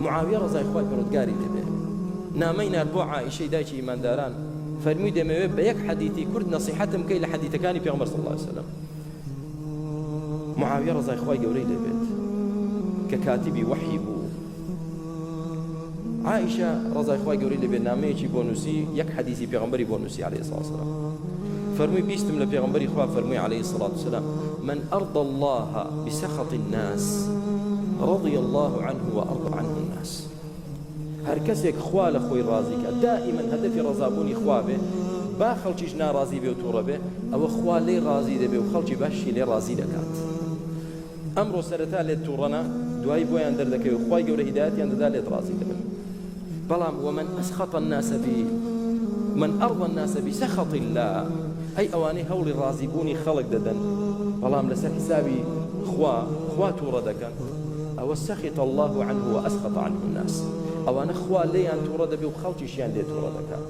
معاویە ڕەزای خوای پەروەردگاری لێبێ نامەی نار بۆ عائیشەی دایکی ئیمانداران فەرمووی دەمەوێت بە یەک حەدیثی کورد نەسیحەتم کەی لە حەدیثەکانی پێغەمبەر صلی الله علیه وسلم. معاویە ڕەزای خوای گەورەی لێبێت کە کاتیبی وحی بوو. عائیشە ڕەزای خوای گەورەی لێبێت نامەیەکی بۆ نووسی یەک حەدیثی پێغەمبەری بۆ نووسی عەلەیهی السەڵاتو وەسەلام. فرمي بيستم لبيغمبري خوا فرمي عليه الصلاة والسلام من أرضى الله بسخط الناس رضي الله عنه وأرضى عنه الناس. هر كسيك خوا لخوي رازيك دائما هدفي رزابوني خوا به با خلچيش نارازي به وتوره به او خوا لي رازي ده به وخلچي باشي لي رازي دكات امر سرتا لي تورنا دواي بو اندر دكي خوا يقول هدايتي اند دال رازي ده بلام ومن اسخط الناس من ارضى الناس بسخط الله اي اواني هول الرازيبوني خلق ددن بلام لسر حسابي خوا توره دكان او سخط الله عنه واسخط عنه الناس ئەوانە خوا لێیان تووڕە دەبێ و خەڵکیشیان لێ تووڕە دەکات.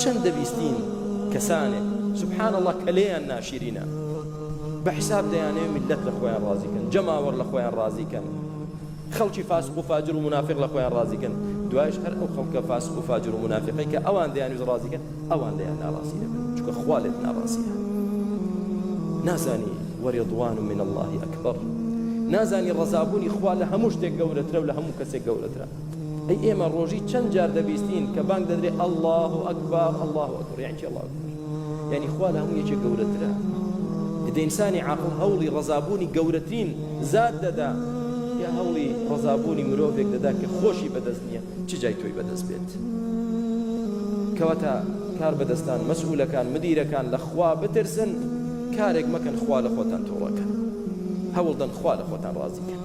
چەند دەبیستین کەسانێک سبحان الله کە لێیان ناشرینە بە حساب دەیانەوێ میلەت لە خۆیان ڕازیکەن، جەماوەڕ لە خۆیان ڕازیکەن، خەڵکی فاسق و فاجر و منافق لە خۆیان ڕازیکەن، دوایش هەر ئەو خەڵکە فاسق و فاجر و منافقی کە ئەوان دەیانوێت ڕازیکەن ئەوان لێیان ناڕازی دەبن چونکە خوا لێت ناڕازیە. نازانی وەریضوان من الله ئەکبەر، نازانی ڕەزابوونی خوا لە هەموو شتێک گەورەترە و لە هەموو کەسێک گەورەترە. ئەی ئێمە ڕۆژی چەند جار دەبیستین کە بانگ دەدرێ الله ئەکبەر الله ئەکبەر، یعنی چی الله ئەکبەر؟ یعنی خوا لە هەموو یەکێک گەورەترە. دەی ئینسانی عاقڵ هەوڵی ڕەزابوونی گەورەترین زاد دەدا یا هەوڵی ڕەزابوونی مرۆڤێک دەدا کە خۆشی بەدەست نییە چ جای تۆی بەدەست بێت. کەواتە کار بەدەستان مەسئولەکان مدیرەکان لە خوا بترسن، کارێک مەکەن خوا لە خۆتان تووڕەکەن، هەوڵ دەن خوا لە خۆتان ڕازیکەن.